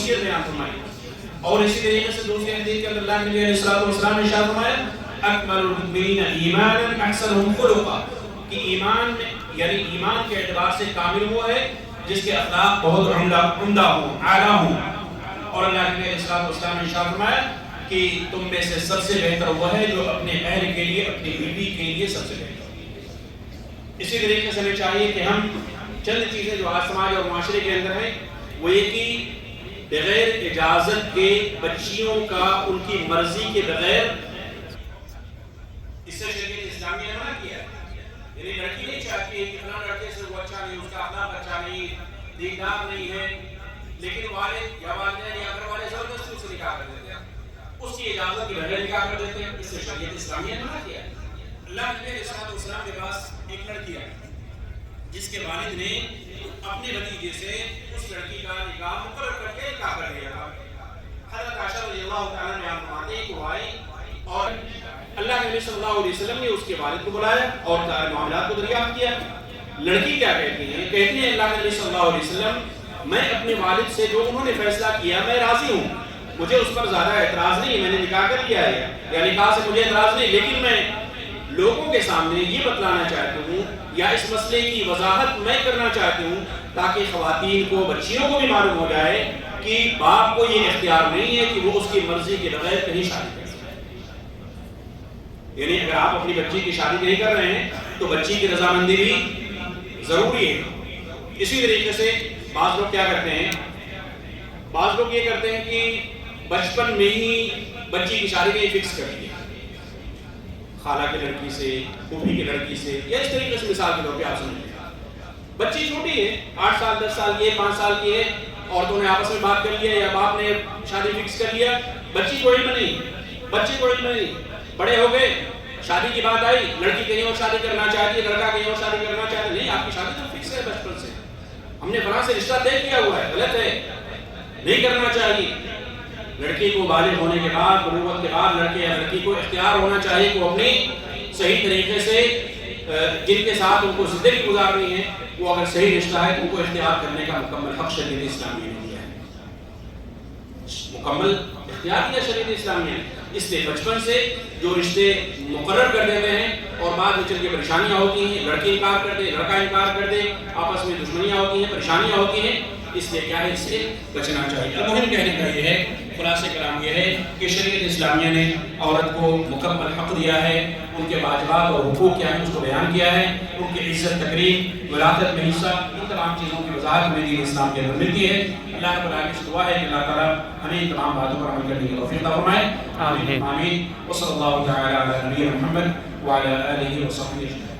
خصوصیت بیان فرمائی. اور اسی طریقے سے دوسری حدیث کے اندر اللہ کے نبی علیہ الصلوۃ والسلام نے ارشاد فرمایا اکمل المؤمنین ایمانا احسنهم خلقا، کہ ایمان میں یعنی ایمان کے اعتبار سے کامل وہ ہے جس کے اخلاق بہت عمدہ ہوں، اعلیٰ ہوں. اور اللہ کے نبی علیہ الصلوۃ والسلام نے ارشاد فرمایا کہ تم میں سے سب سے بہتر وہ ہے جو اپنے اہل کے لیے، اپنی بیوی کے لیے سب سے بہتر. اسی طریقے سے ہمیں چاہیے کہ ہم چند چیزیں جو آج سماج اور معاشرے کے اندر ہیں وہ یہ کہ بغیر اجازت کے بچیوں کا ان کی مرضی کے بغیر، اس سے شریعت اسلامی نے منع کیا ہے. یعنی لڑکی نہیں چاہتی ہے کہ فلاں لڑکے سے وہ اچھا نہیں، اس کا اخلاق اچھا نہیں، دیندار نہیں ہے، لیکن والد یا والدین یا گھر والے زبردستی سے نکاح کر دیتے ہیں، اس کی اجازت کے بغیر نکاح کر دیتے ہیں. اس سے شریعت اسلامی نے منع کیا ہے. اللہ کے نبی صلی اللہ علیہ وسلم کے پاس ایک لڑکی آئی جس کے والد نے اپنے بھتیجے سے اس لڑکی کا نکاح مقرر کر کے نکاح کر دیا تھا. حضرت عائشہ رضی اللہ تعالیٰ عنہا فرماتے ہیں کہ وہ آئی اور اللہ کے نبی صلی اللہ علیہ وسلم نے اس کے والد کو بلایا اور سارے معاملات کو دریافت کیا. لڑکی کیا کہتی ہے؟ کہتی ہے اللہ کے نبی صلی اللہ علیہ وسلم میں اپنے والد سے جو انہوں نے فیصلہ کیا میں راضی ہوں، مجھے اس پر زیادہ اعتراض نہیں، میں نے نکاح کر لیا ہے یا نکاح سے مجھے اعتراض نہیں، لیکن میں لوگوں کے سامنے یہ بتلانا چاہتی ہوں یا اس مسئلے کی وضاحت میں کرنا چاہتی ہوں تاکہ خواتین کو، بچیوں کو بھی معلوم ہو جائے کہ باپ کو یہ اختیار نہیں ہے کہ وہ اس کی مرضی کے بغیر کہیں شادی کر سکے. یعنی اگر آپ اپنی بچی کی شادی نہیں کر رہے ہیں تو بچی کی رضامندی بھی ضروری ہے. اسی طریقے سے بعض لوگ کیا کرتے ہیں، بعض لوگ یہ کرتے ہیں کہ بچپن میں ہی بچی کی شادی نہیں فکس کر دی، خالہ کی لڑکی سے، پھوپھی کی لڑکی سے، یا اس طریقے سے مثال کے طور پہ آپ سمجھیں بچی چھوٹی ہے، 8 سال 10 سال کی ہے، 5 سال کی ہے، عورتوں نے آپس میں بات کر لیا یا باپ نے شادی فکس کر لیا، بچی کو علم نہیں، بچے کو علم نہیں، بڑے ہو گئے، شادی کی بات آئی، لڑکی کہیں اور شادی کرنا چاہتی ہے، لڑکا کہیں اور شادی کرنا چاہتا ہے. نہیں، آپ کی شادی تو فکس ہے بچپن سے، ہم نے فلاں سے رشتہ طے کیا ہوا ہے، غلط ہے، نہیں کرنا چاہیے. لڑکی کو بالغ ہونے کے بعد، بلوغت کے بعد لڑکے یا لڑکی کو اختیار ہونا چاہیے کہ وہ اپنی صحیح طریقے سے جن کے ساتھ ان کو زندگی گزارنی ہے وہ اگر صحیح رشتہ ہے تو ان کو اختیار کرنے کا مکمل حق شریعت اسلامی نے دیا ہے، مکمل اختیار دیا شریعت اسلامی نے. اس لیے بچپن سے جو رشتے مقرر کر دیتے ہیں اور بعد میں چل کے پریشانیاں ہوتی ہیں، لڑکی انکار کر دے، لڑکا انکار کر دے، آپس میں دشمنیاں ہوتی ہیں، پریشانیاں ہوتی ہیں، اس لیے کیا ہے، اس سے بچنا چاہیے. المہم کہنے کا یہ ہے، خلاصہ کلام یہ ہے کہ شریعت اسلامیہ نے عورت کو مکمل حق دیا ہے، ان کے واجبات اور حقوق کیا ہیں اس کو بیان کیا ہے، ان کی عزت، تکریم، ولادت میں حصہ، ان تمام چیزوں کی وضاحت ہمیں دین اسلام کے اندر ملتی ہے. اللہ رب العالمین سے دعا ہے کہ اللہ تعالیٰ ہمیں ان تمام باتوں پر عمل کرنے کی توفیق عطا فرمائے. آمین آمین. وصلی اللہ تعالی علی نبینا محمد وعلی آلہ وصحبہ.